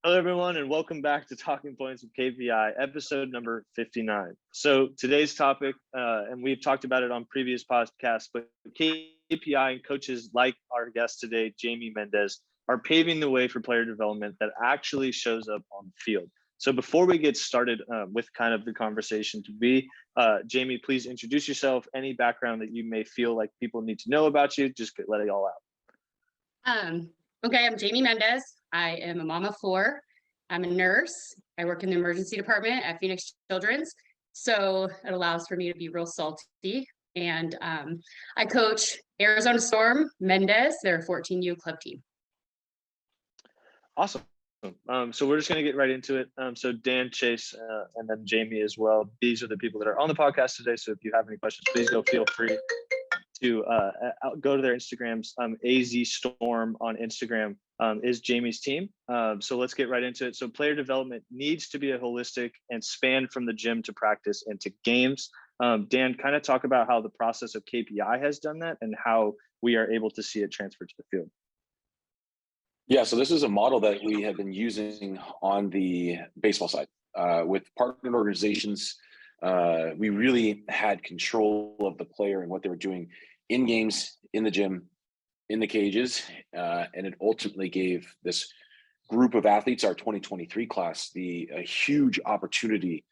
Hello, everyone, and welcome back to Talking Points with KPI, episode number 59. So today's topic, and we've talked about it on previous podcasts, but KPI and coaches like our guest today, Jaime Mendez, are paving the way for player development that actually shows up on the field. So before we get started with kind of the conversation Jaime, please introduce yourself, any background that you may feel like people need to know about you, just let it all out. Okay, I'm Jaime Mendez. I am a mom of four. I'm a nurse. I work in the emergency department at Phoenix Children's. So it allows for me to be real salty. And I coach Arizona Storm Mendez, their 14U club team. Awesome. So we're just going to get right into it. So Dan, Chase, and then Jaime as well. These are the people that are on the podcast today. So if you have any questions, please feel free to go to their Instagrams. AZ Storm on Instagram is Jaime's team. So let's get right into it. So player development needs to be a holistic and span from the gym to practice and to games. Dan, kind of talk about how the process of KPI has done that and how we are able to see it transfer to the field. Yeah, so this is a model that we have been using on the baseball side with partner organizations. We really had control of the player and what they were doing in games, in the gym, in the cages, and it ultimately gave this group of athletes, our 2023 class, a huge opportunity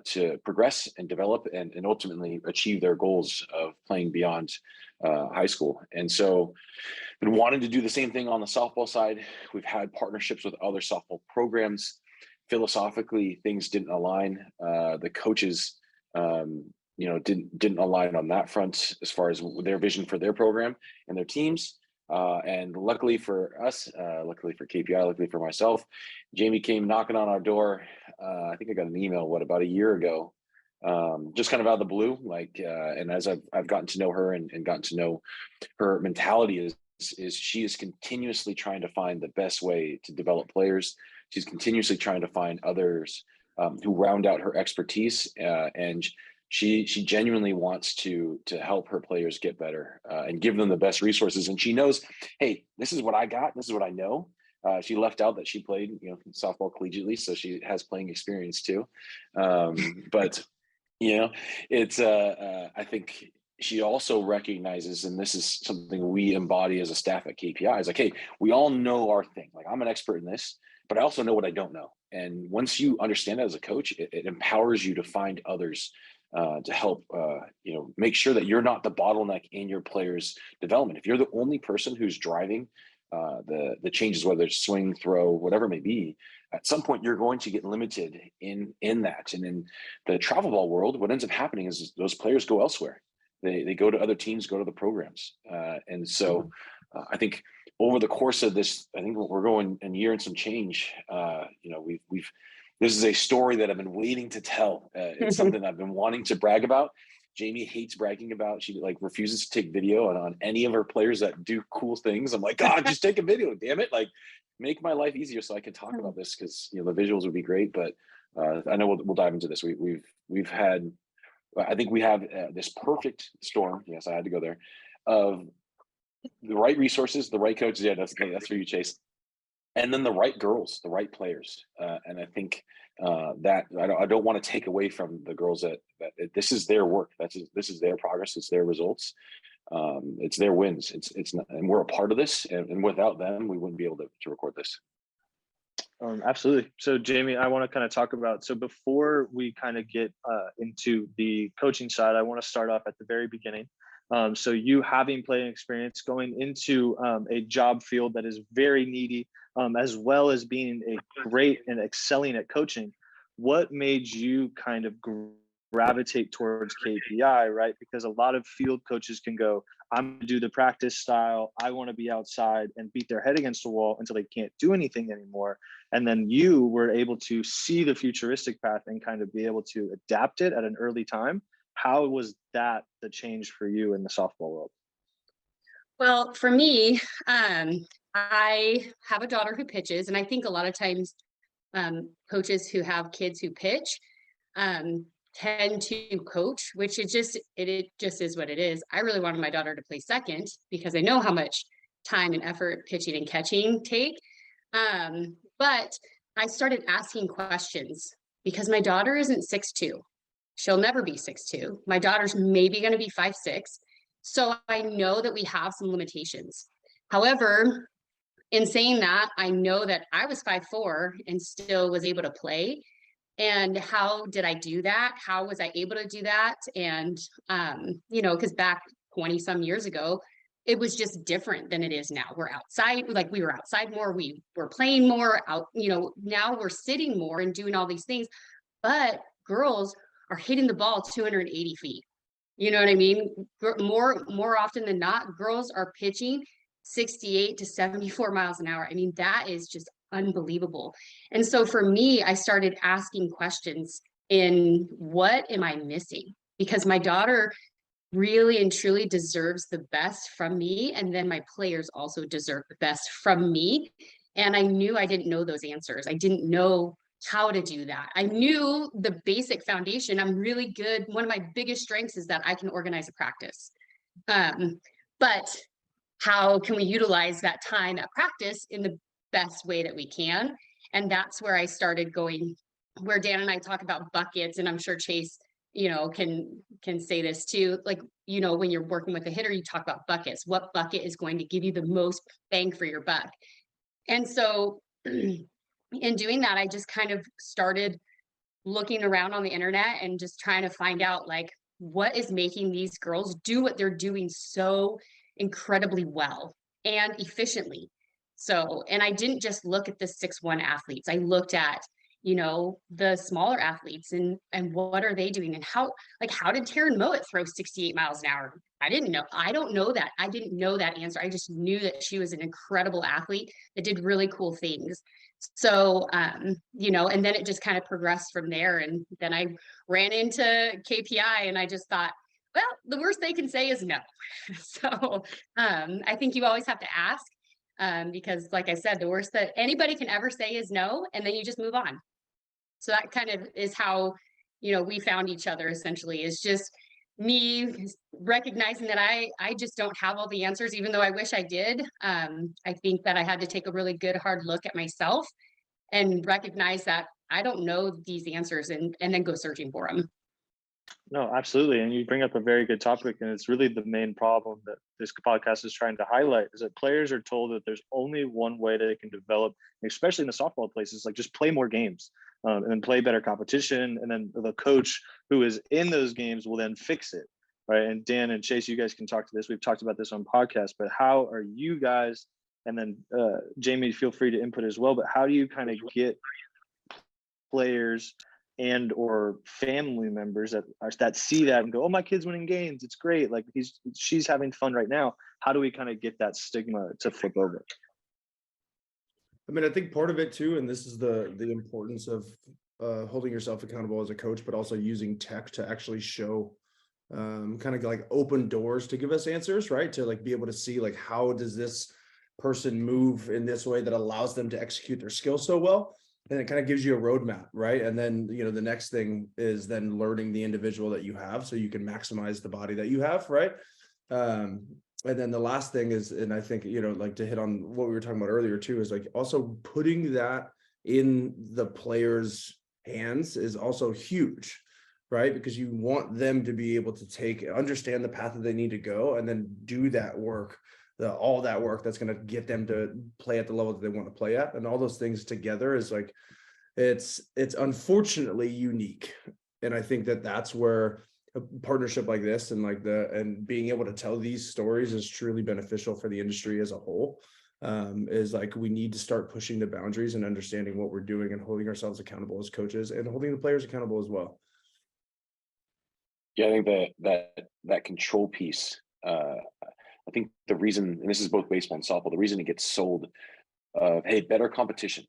to progress and develop and ultimately achieve their goals of playing beyond high school. And so been wanting to do the same thing on the softball side. We've had partnerships with other softball programs. Philosophically, things didn't align. The coaches, didn't align on that front as far as their vision for their program and their teams. And luckily for us, luckily for KPI, luckily for myself, Jaime came knocking on our door. I think I got an email, about a year ago, just kind of out of the blue. And as I've gotten to know her and gotten to know her mentality is she is continuously trying to find the best way to develop players. She's continuously trying to find others who round out her expertise, and she genuinely wants to help her players get better and give them the best resources. And she knows, hey, this is what I got. This is what I know. She left out that she played, softball collegiately, so she has playing experience too. But it's I think she also recognizes, and this is something we embody as a staff at KPI, is like, hey, we all know our thing. Like, I'm an expert in this, but I also know what I don't know. And once you understand that as a coach, it empowers you to find others to help, make sure that you're not the bottleneck in your players' development. If you're the only person who's driving the changes, whether it's swing, throw, whatever it may be, at some point you're going to get limited in that. And in the travel ball world, what ends up happening is those players go elsewhere. They go to other teams, go to the programs. And so I think over the course of this, I think we're going a year and some change. This is a story that I've been waiting to tell. It's something I've been wanting to brag about. Jaime hates bragging about. She refuses to take video on any of her players that do cool things. I'm like, God, just take a video, damn it. Make my life easier so I can talk about this, because the visuals would be great. But I know we'll dive into this. We've had, I think we have this perfect storm. Yes, I had to go there, of the right resources, the right coaches. Yeah, that's for you, Chase. And then the right girls, the right players. And I think that I don't want to take away from the girls that this is their work. This is their progress. It's their results. It's their wins. It's not, and we're a part of this. And without them, we wouldn't be able to record this. Absolutely. So Jaime, I want to kind of talk about, so before we kind of get into the coaching side, I want to start off at the very beginning. So you having playing experience, going into a job field that is very needy, as well as being a great and excelling at coaching, what made you kind of gravitate towards KPI, right? Because a lot of field coaches can go, I'm going to do the practice style. I want to be outside and beat their head against the wall until they can't do anything anymore. And then you were able to see the futuristic path and kind of be able to adapt it at an early time. How was that the change for you in the softball world? Well, for me, I have a daughter who pitches, and I think a lot of times coaches who have kids who pitch tend to coach, which it just is what it is. I really wanted my daughter to play second because I know how much time and effort pitching and catching take. But I started asking questions because my daughter isn't 6'2". She'll never be 6'2". My daughter's maybe going to be 5'6". So I know that we have some limitations. However, in saying that, I know that I was 5'4" and still was able to play. And how did I do that? How was I able to do that? And, because back 20 some years ago, it was just different than it is now. We're outside, like we were outside more, we were playing more out, now we're sitting more and doing all these things. But girls are hitting the ball 280 feet. You know what I mean? More often than not, girls are pitching 68 to 74 miles an hour. I mean, that is just unbelievable. And so for me, I started asking questions in what am I missing? Because my daughter really and truly deserves the best from me. And then my players also deserve the best from me. And I knew I didn't know those answers. I didn't know how to do that. I knew the basic foundation. I'm really good. One of my biggest strengths is that I can organize a practice. But how can we utilize that time at practice in the best way that we can? And that's where I started going, where Dan and I talk about buckets, and I'm sure Chase, can say this too. Like, when you're working with a hitter, you talk about buckets. What bucket is going to give you the most bang for your buck? And so in doing that, I just kind of started looking around on the internet and just trying to find out, like, what is making these girls do what they're doing so incredibly well and efficiently. So, and I didn't just look at the 6'1" athletes. I looked at, the smaller athletes and what are they doing, and how did Taryn Mowat throw 68 miles an hour? I didn't know. I don't know that. I didn't know that answer. I just knew that she was an incredible athlete that did really cool things. So, and then it just kind of progressed from there. And then I ran into KPI and I just thought, well, the worst they can say is no. So I think you always have to ask, because like I said, the worst that anybody can ever say is no, and then you just move on. So that kind of is how, we found each other, essentially, is just me recognizing that I just don't have all the answers, even though I wish I did. I think that I had to take a really good hard look at myself and recognize that I don't know these answers, and then go searching for them. No, absolutely. And you bring up a very good topic, and it's really the main problem that this podcast is trying to highlight, is that players are told that there's only one way that they can develop, especially in the softball places, like just play more games, and then play better competition. And then the coach who is in those games will then fix it. Right. And Dan and Chase, you guys can talk to this. We've talked about this on podcasts, but how are you guys, and then Jamie, feel free to input as well, but how do you kind of get players and or family members that see that and go, oh, my kid's winning games, it's great, like she's having fun right now? How do we kind of get that stigma to flip over? I mean, I think part of it too, and this is the importance of holding yourself accountable as a coach, but also using tech to actually show kind of like open doors to give us answers, right? To like be able to see, like, how does this person move in this way that allows them to execute their skill so well? And it kind of gives you a roadmap, right? And then, the next thing is then learning the individual that you have so you can maximize the body that you have, right? And then the last thing is, and I think, like to hit on what we were talking about earlier too, is like also putting that in the player's hands is also huge, right? Because you want them to be able to understand the path that they need to go, and then do that work, all that work that's going to get them to play at the level that they want to play at. And all those things together is like, it's unfortunately unique. And I think that that's where a partnership like this and being able to tell these stories is truly beneficial for the industry as a whole. Is like, we need to start pushing the boundaries and understanding what we're doing and holding ourselves accountable as coaches and holding the players accountable as well. Yeah, I think that control piece, I think the reason, and this is both baseball and softball, the reason it gets sold, hey, better competition.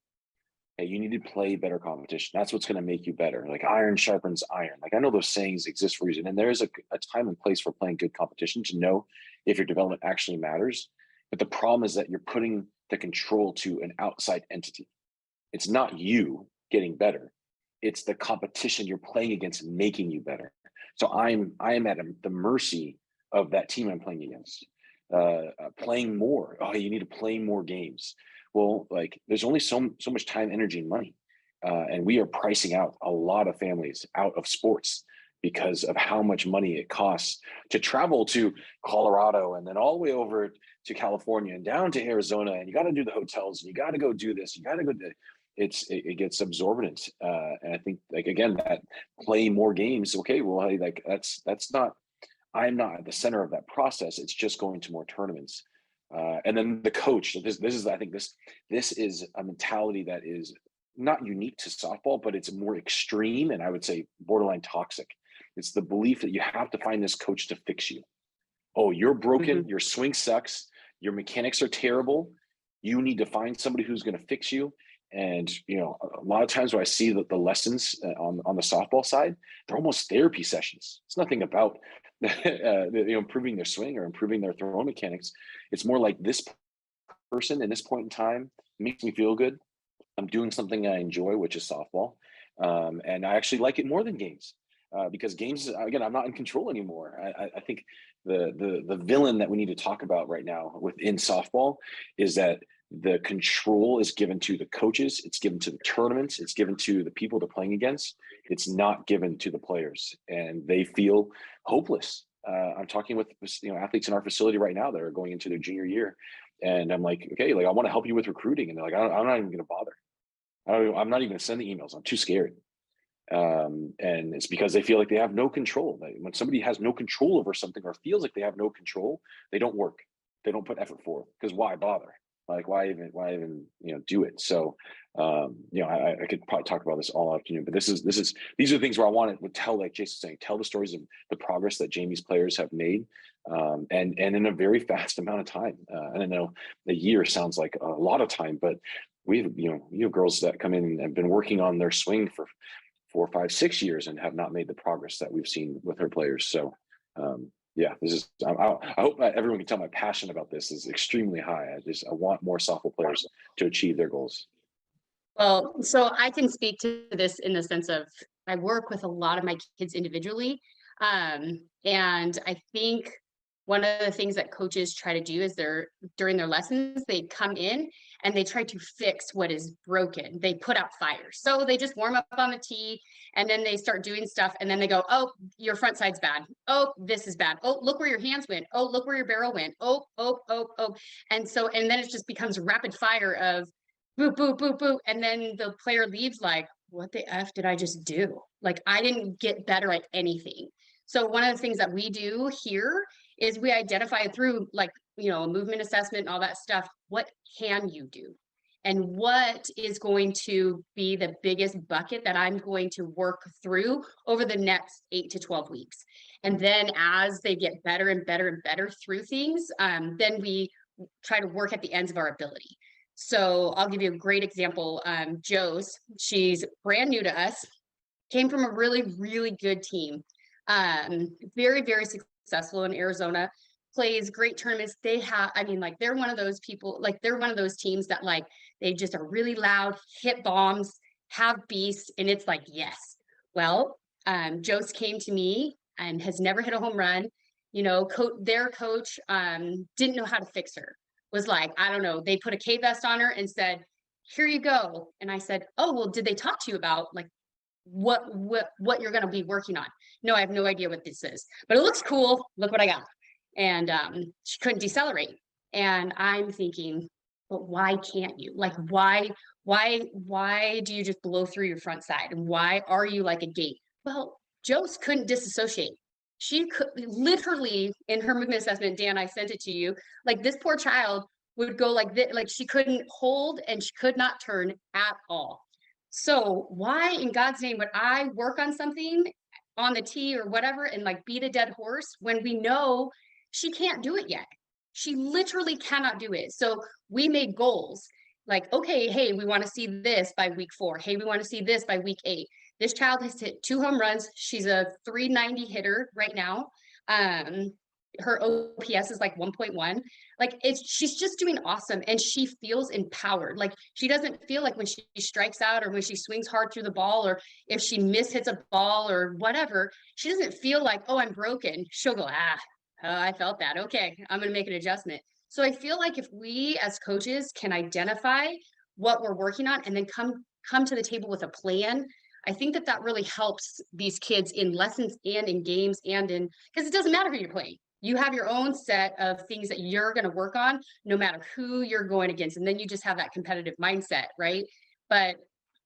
Hey, you need to play better competition. That's what's going to make you better. Like iron sharpens iron. Like, I know those sayings exist for a reason. And there is a time and place for playing good competition to know if your development actually matters. But the problem is that you're putting the control to an outside entity. It's not you getting better. It's the competition you're playing against making you better. So I am at the mercy of that team I'm playing against. Playing more. Oh, you need to play more games. Well, like there's only so much time, energy, and money. And we are pricing out a lot of families out of sports because of how much money it costs to travel to Colorado and then all the way over to California and down to Arizona. And you got to do the hotels and you got to go do this. You got to go do it gets absorbent. And I think like, again, that play more games. Okay, well, like that's not, I'm not at the center of that process. It's just going to more tournaments. And then the coach, this is, I think this is a mentality that is not unique to softball, but it's more extreme and I would say borderline toxic. It's the belief that you have to find this coach to fix you. Oh, you're broken, your swing sucks, your mechanics are terrible. You need to find somebody who's going to fix you. And, you know, a lot of times when I see that the lessons on the softball side, they're almost therapy sessions. It's nothing about improving their swing or improving their throw mechanics. It's more like this person in this point in time makes me feel good. I'm doing something I enjoy, which is softball. And I actually like it more than games because games, again, I'm not in control anymore. I think the villain that we need to talk about right now within softball is that the control is given to the coaches, it's given to the tournaments, it's given to the people they're playing against. It's not given to the players, and they feel hopeless. I'm talking with athletes in our facility right now that are going into their junior year, and I'm like, okay, like I want to help you with recruiting, and they're like, I'm not even going to bother. I'm not even going to send the emails. I'm too scared. And it's because they feel like they have no control. When somebody has no control over something or feels like they have no control, they don't work. They don't put effort forth because why bother? Like why even do it? So I could probably talk about this all afternoon, but these are things where I want to tell, like Jason's saying, tell the stories of the progress that Jamie's players have made, and in a very fast amount of time. And I know a year sounds like a lot of time, but we have girls that come in and have been working on their swing for 4, 5, 6 years and have not made the progress that we've seen with her players. So this is, I hope everyone can tell my passion about this is extremely high. I want more softball players to achieve their goals. Well, so I can speak to this in the sense of I work with a lot of my kids individually. And I think one of the things that coaches try to do is during their lessons, they come in and they try to fix what is broken. They put out fires. So they just warm up on the tee and then they start doing stuff. And then they go, oh, your front side's bad. Oh, this is bad. Oh, look where your hands went. Oh, look where your barrel went. Oh. And then it just becomes rapid fire of boo, boo, boo, boo. And then the player leaves like, what the F did I just do? Like, I didn't get better at anything. So one of the things that we do here is we identify through like, a movement assessment and all that stuff. What can you do? And what is going to be the biggest bucket that I'm going to work through over the next 8 to 12 weeks? And then as they get better and better and better through things, then we try to work at the ends of our ability. So I'll give you a great example. Joe's, she's brand new to us, came from a really, really good team. Very, very successful in Arizona, plays great tournaments. They're one of those people, like they're one of those teams that like, they just are really loud, hit bombs, have beasts. And it's like, yes. Well, Joe's came to me and has never hit a home run. Their coach didn't know how to fix her. Was like, I don't know, they put a K vest on her and said, here you go. And I said, oh, well, did they talk to you about like what you're going to be working on? No, I have no idea what this is, but it looks cool. Look what I got. And she couldn't decelerate. And I'm thinking, but why can't you? Like, why do you just blow through your front side? And why are you like a gate? Well, Joe's couldn't disassociate. She could literally in her movement assessment, Dan, I sent it to you. Like this poor child would go like this, like she couldn't hold and she could not turn at all. So why in God's name would I work on something on the tee or whatever and like beat a dead horse when we know she can't do it yet? She literally cannot do it. So we made goals like, okay, hey, we want to see this by week 4. Hey, we want to see this by week 8. This child has hit 2 home runs. She's a 390 hitter right now. Her OPS is like 1.1. Like she's just doing awesome. And she feels empowered. Like she doesn't feel like when she strikes out or when she swings hard through the ball, or if she mishits a ball or whatever, she doesn't feel like, oh, I'm broken. She'll go, I felt that. Okay, I'm going to make an adjustment. So I feel like if we as coaches can identify what we're working on and then come to the table with a plan, I think that that really helps these kids in lessons and in games and in, because it doesn't matter who you're playing. You have your own set of things that you're going to work on no matter who you're going against. And then you just have that competitive mindset, right? But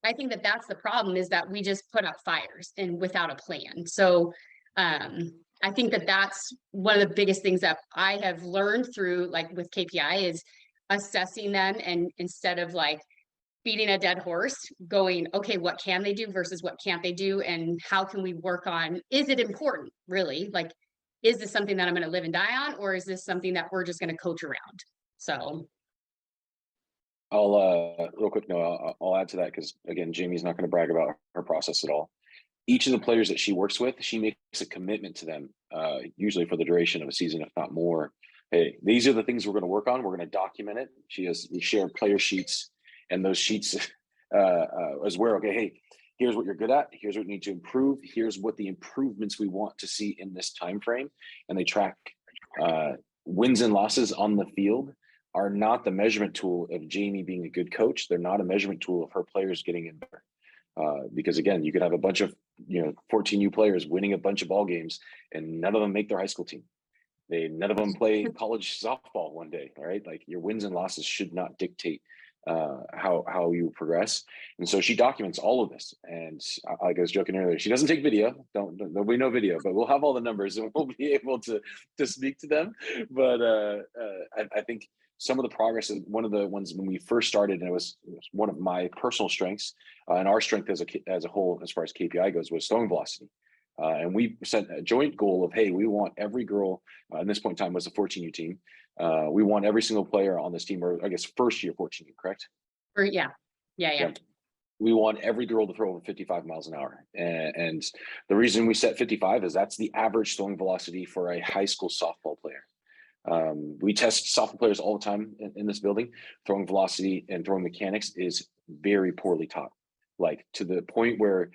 I think that that's the problem, is that we just put out fires and without a plan. So I think that that's one of the biggest things that I have learned through, like with KPI, is assessing them, and instead of like beating a dead horse, going, okay, what can they do versus what can't they do? And how can we work on, is it important really? Like, is this something that I'm going to live and die on? Or is this something that we're just going to coach around? So. I'll real quick, no, I'll add to that, because again, Jamie's not going to brag about her process at all. Each of the players that she works with, she makes a commitment to them, usually for the duration of a season, if not more. Hey, these are the things we're going to work on. We're going to document it. We share player sheets, and those sheets as where, okay, hey, here's what you're good at. Here's what you need to improve. Here's what the improvements we want to see in this time frame. And they track wins and losses on the field are not the measurement tool of Jamie being a good coach. They're not a measurement tool of her players getting in there. Because again, you could have a bunch of 14U players winning a bunch of ball games, and none of them make their high school team. None of them play college softball one day. All right, like your wins and losses should not dictate how you progress. And so she documents all of this. And like I was joking earlier, she doesn't take video. There'll be no video, but we'll have all the numbers and we'll be able to speak to them. But I think some of the progress, and one of the ones when we first started, and it was one of my personal strengths, and our strength as a whole, as far as KPI goes, was throwing velocity. And we set a joint goal of, hey, we want every girl, at this point in time was a 14U team. We want every single player on this team, or I guess first year 14U, correct? Yeah. We want every girl to throw over 55 miles an hour. And the reason we set 55 is that's the average throwing velocity for a high school softball player. We test softball players all the time in this building. Throwing velocity and throwing mechanics is very poorly taught, like to the point where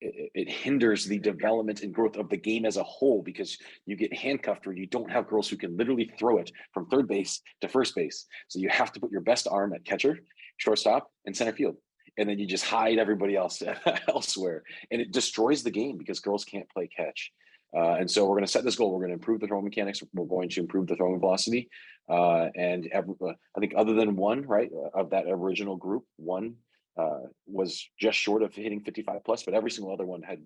it hinders the development and growth of the game as a whole, because you get handcuffed where you don't have girls who can literally throw it from third base to first base. So you have to put your best arm at catcher, shortstop, and center field. And then you just hide everybody else elsewhere. And it destroys the game because girls can't play catch. And so we're going to set this goal. We're going to improve the throwing mechanics. We're going to improve the throwing velocity. I think other than one, right, of that original group, one was just short of hitting 55 plus, but every single other one had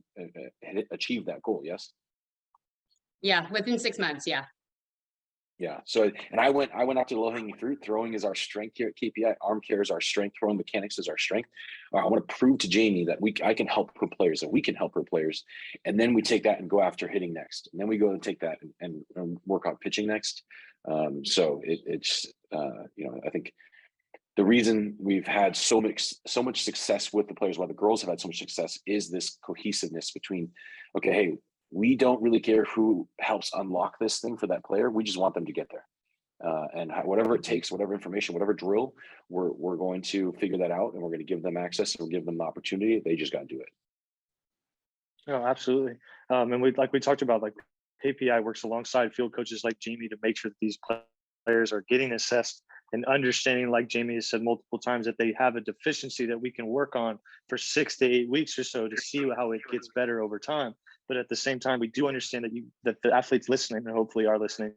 achieved that goal. Yes. Yeah. Within 6 months. Yeah. Yeah. So, and I went after the low hanging fruit. Throwing is our strength here at KPI. Arm care is our strength. Throwing mechanics is our strength. I want to prove to Jamie that I can help her players, and we can help her players. And then we take that and go after hitting next. And then we go and take that and work on pitching next. So it's I think the reason we've had so much success with the players, why the girls have had so much success, is this cohesiveness between, okay, hey, we don't really care who helps unlock this thing for that player. We just want them to get there. And whatever it takes, whatever information, whatever drill, we're going to figure that out, and we're going to give them access, and we'll give them the opportunity. They just got to do it. Oh, absolutely. And we talked about, like KPI works alongside field coaches like Jamie to make sure that these players are getting assessed and understanding, like Jamie has said multiple times, that they have a deficiency that we can work on for 6 to 8 weeks or so to see how it gets better over time. But at the same time, we do understand that the athletes listening, and hopefully are listening,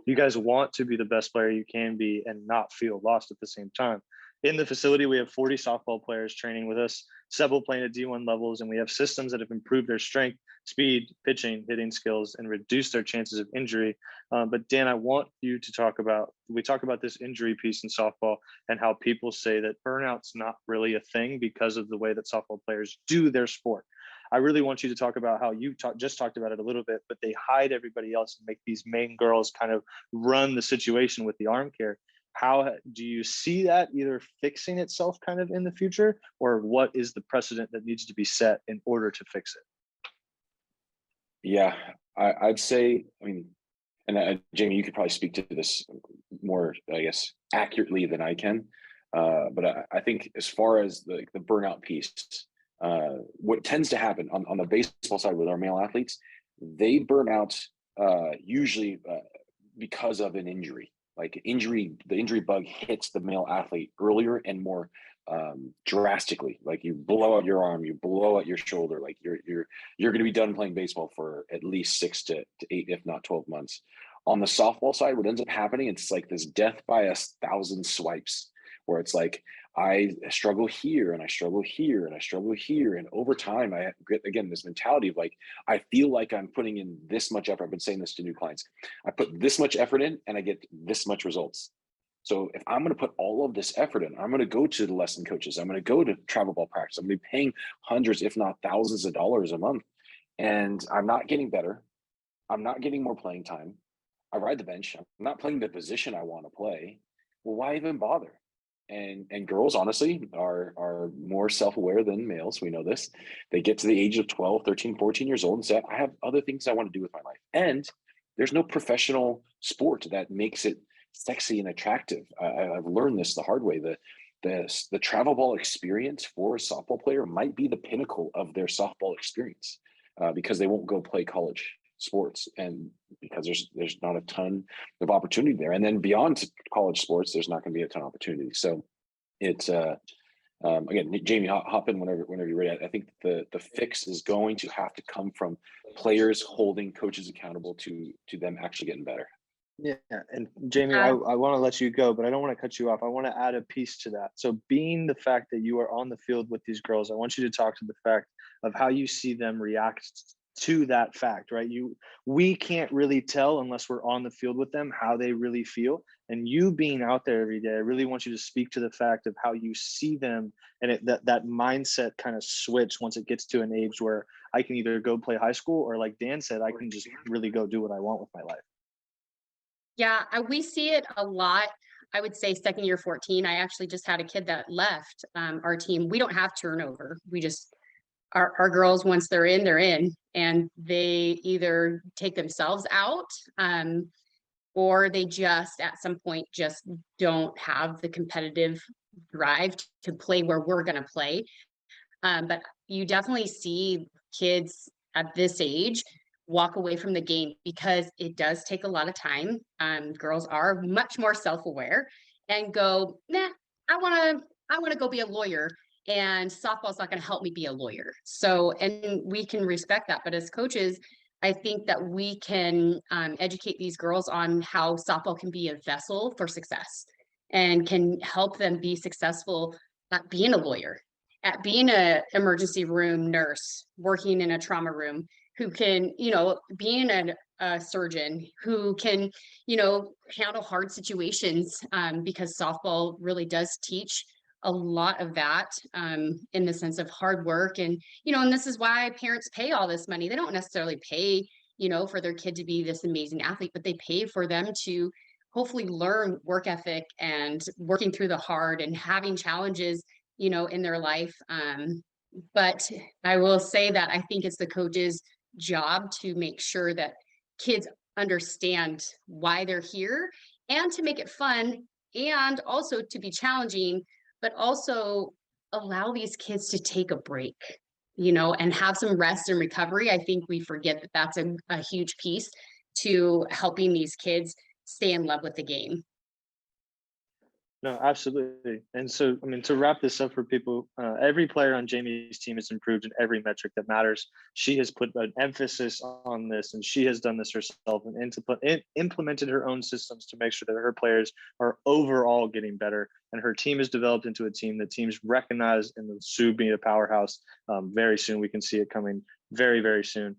you guys want to be the best player you can be and not feel lost at the same time. In the facility, we have 40 softball players training with us, several playing at D1 levels, and we have systems that have improved their strength, speed, pitching, hitting skills, and reduced their chances of injury. But Dan, I want you to we talk about this injury piece in softball and how people say that burnout's not really a thing because of the way that softball players do their sport. I really want you to talk about how you just talked about it a little bit, but they hide everybody else and make these main girls kind of run the situation with the arm care. How do you see that either fixing itself kind of in the future, or what is the precedent that needs to be set in order to fix it? Yeah, I'd say, and Jamie, you could probably speak to this more, I guess, accurately than I can. But I think as far as the burnout piece, what tends to happen on the baseball side with our male athletes, they burn out usually because of an injury. Like the injury bug hits the male athlete earlier and more drastically. Like you blow out your arm, you blow out your shoulder, like you're going to be done playing baseball for at least 6 to 8, if not 12 months. On the softball side, what ends up happening, it's like this death by 1,000 swipes, where it's like I struggle here and I struggle here and I struggle here, and over time I get, again, this mentality of like I feel like I'm putting in this much effort. I've been saying this to new clients. I put this much effort in and I get this much results. So if I'm going to put all of this effort in, I'm going to go to the lesson coaches, I'm going to go to travel ball practice, I'm going to be paying hundreds, if not thousands of dollars a month, and I'm not getting better. I'm not getting more playing time. I ride the bench. I'm not playing the position I want to play. Well, why even bother? And girls honestly are more self-aware than males. We know this. They get to the age of 12, 13, 14 years old and say, I have other things I want to do with my life. And there's no professional sport that makes it sexy and attractive. I've learned this the hard way. The travel ball experience for a softball player might be the pinnacle of their softball experience, because they won't go play college sports, and because there's not a ton of opportunity there. And then beyond college sports, there's not going to be a ton of opportunity. So it's again, Jamie, hop in whenever you're ready. I think the fix is going to have to come from players holding coaches accountable to them actually getting better. Yeah, and Jamie, I want to let you go, but I don't want to cut you off. I want to add a piece to that. So being the fact that you are on the field with these girls, I want you to talk to the fact of how you see them react to that fact, right? We can't really tell unless we're on the field with them how they really feel. And you being out there every day, I really want you to speak to the fact of how you see them, and that mindset kind of switch once it gets to an age where I can either go play high school, or like Dan said, I can just really go do what I want with my life. Yeah, we see it a lot. I would say second year 14. I actually just had a kid that left our team. We don't have turnover. We just our girls, once they're in, and they either take themselves out, or they just at some point just don't have the competitive drive to play where we're going to play. But you definitely see kids at this age walk away from the game because it does take a lot of time. Girls are much more self-aware and go, nah, I want to go be a lawyer, and softball's not going to help me be a lawyer. So, and we can respect that. But as coaches, I think that we can educate these girls on how softball can be a vessel for success and can help them be successful at being a lawyer, at being a emergency room nurse, working in a trauma room, who can, being a surgeon who can, handle hard situations, because softball really does teach a lot of that, in the sense of hard work. And this is why parents pay all this money. They don't necessarily pay, for their kid to be this amazing athlete, but they pay for them to hopefully learn work ethic and working through the hard and having challenges, in their life. But I will say that I think it's the coach's job to make sure that kids understand why they're here, and to make it fun, and also to be challenging, but also allow these kids to take a break, and have some rest and recovery. I think we forget that that's a huge piece to helping these kids stay in love with the game. No, absolutely. And so, I mean, to wrap this up for people, every player on Jamie's team has improved in every metric that matters. She has put an emphasis on this, and she has done this herself and implemented her own systems to make sure that her players are overall getting better. And her team has developed into a team that teams recognize, and the Sioux being a powerhouse very soon. We can see it coming very, very soon.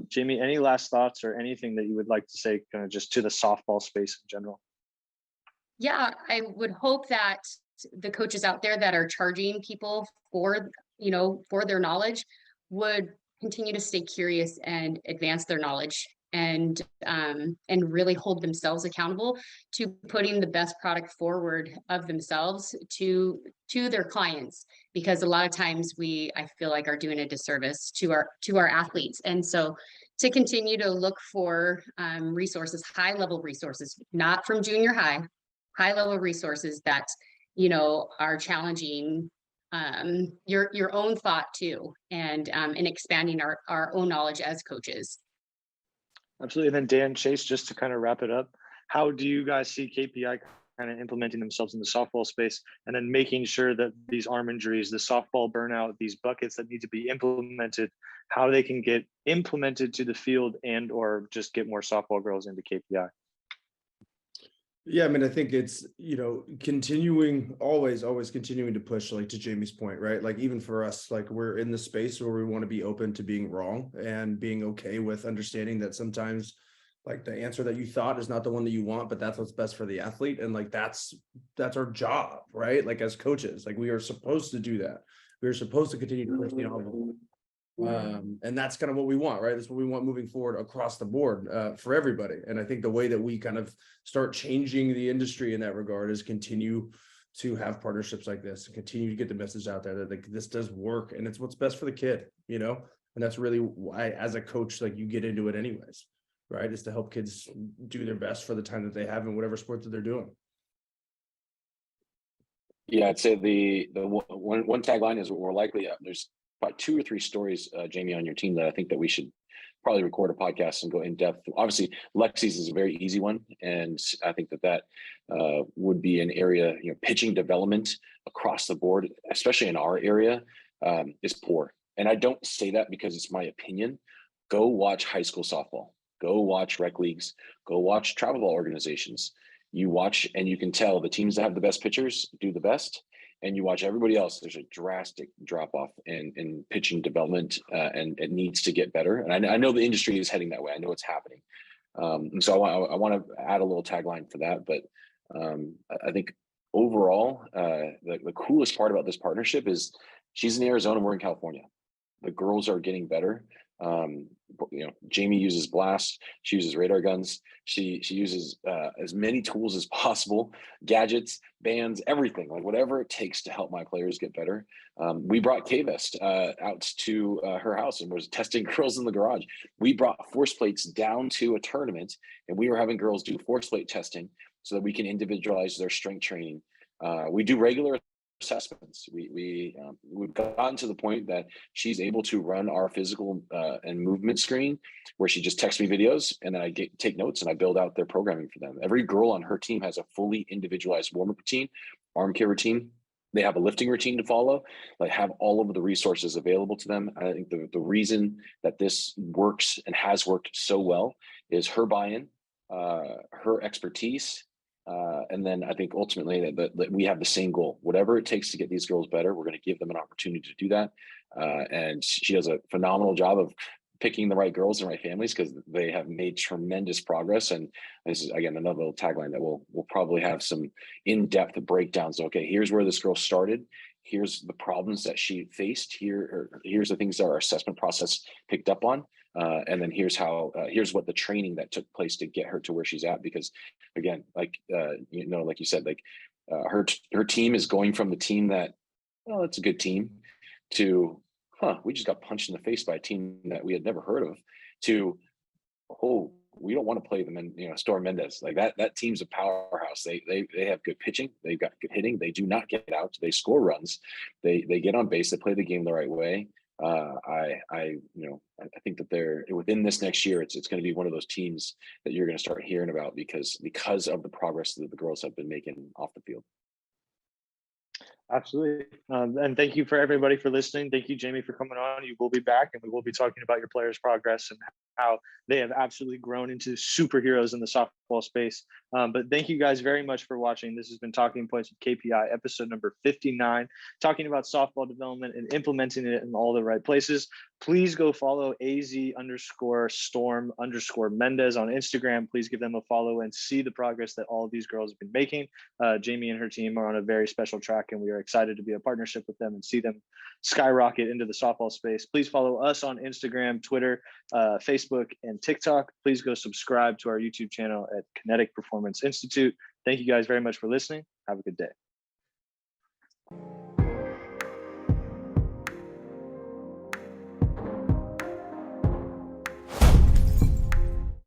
Jamie, any last thoughts or anything that you would like to say kind of just to the softball space in general? Yeah, I would hope that the coaches out there that are charging people for, for their knowledge would continue to stay curious and advance their knowledge, and really hold themselves accountable to putting the best product forward of themselves to their clients, because a lot of times I feel like are doing a disservice to our athletes. And so to continue to look for resources, high level resources, not from junior high level resources that, are challenging your own thought too, and expanding our own knowledge as coaches. Absolutely. And then Dan, Chase, just to kind of wrap it up, how do you guys see KPI kind of implementing themselves in the softball space, and then making sure that these arm injuries, the softball burnout, these buckets that need to be implemented, how they can get implemented to the field and or just get more softball girls into KPI? Yeah, I mean, I think it's, continuing, always continuing to push, like to Jamie's point, right? Like even for us, like we're in the space where we want to be open to being wrong and being okay with understanding that sometimes like the answer that you thought is not the one that you want, but that's what's best for the athlete. And like, that's our job, right? Like as coaches, like we are supposed to do that. We're supposed to continue to push the envelope. And that's kind of what we want, right? That's what we want moving forward across the board for everybody. And I think the way that we kind of start changing the industry in that regard is continue to have partnerships like this and continue to get the message out there that like this does work and it's what's best for the kid, and that's really why as a coach, like you get into it anyways, right? Is to help kids do their best for the time that they have in whatever sport that they're doing. Yeah, I'd say the one tagline is we're likely there's probably 2 or 3 stories, Jamie, on your team that I think that we should probably record a podcast and go in depth. Obviously, Lexi's is a very easy one, and I think that would be an area. Pitching development across the board, especially in our area, is poor. And I don't say that because it's my opinion. Go watch high school softball. Go watch rec leagues. Go watch travel ball organizations. You watch and you can tell the teams that have the best pitchers do the best. And you watch everybody else, there's a drastic drop off in pitching development, and it needs to get better. And I know the industry is heading that way. I know it's happening. And so I want to add a little tagline for that. But I think overall, the coolest part about this partnership is she's in Arizona, we're in California. The girls are getting better. Jamie uses blast, she uses radar guns, she uses as many tools as possible, gadgets, bands, everything, like whatever it takes to help my players get better. We brought K-Vest out to her house and was testing girls in the garage. We brought force plates down to a tournament and we were having girls do force plate testing so that we can individualize their strength training. We do regular assessments. We've gotten to the point that she's able to run our physical and movement screen where she just texts me videos and then I take notes and I build out their programming for them. Every girl on her team has a fully individualized warm-up routine, arm care routine. They have a lifting routine to follow, like have all of the resources available to them. I think the reason that this works and has worked so well is her buy-in, her expertise, and then I think ultimately that we have the same goal. Whatever it takes to get these girls better, we're going to give them an opportunity to do that. And she does a phenomenal job of picking the right girls and right families because they have made tremendous progress. And this is, again, another little tagline that we'll probably have some in-depth breakdowns. Okay, here's where this girl started. Here's the problems that she faced. Here's the things that our assessment process picked up on. And then here's what the training that took place to get her to where she's at. Because again, like you said, like her team is going from the team that, well, it's a good team, to we just got punched in the face by a team that we had never heard of, to we don't want to play them in Storm Mendez. Like that team's a powerhouse. They have good pitching, they've got good hitting, they do not get out, they score runs, they get on base, they play the game the right way. I think that within this next year, it's going to be one of those teams that you're going to start hearing about because of the progress that the girls have been making off the field. Absolutely. And thank you for everybody for listening. Thank you, Jamie, for coming on. You will be back and we will be talking about your players' progress and how they have absolutely grown into superheroes in the softball space. But thank you guys very much for watching. This has been Talking Points with KPI, episode number 59, talking about softball development and implementing it in all the right places. Please go follow AZ_Storm_Mendez on Instagram. Please give them a follow and see the progress that all of these girls have been making. Jamie and her team are on a very special track, and we are excited to be a partnership with them and see them skyrocket into the softball space. Please follow us on Instagram, Twitter, Facebook, and TikTok. Please go subscribe to our YouTube channel at Kinetic Performance Institute. Thank you guys very much for listening. Have a good day.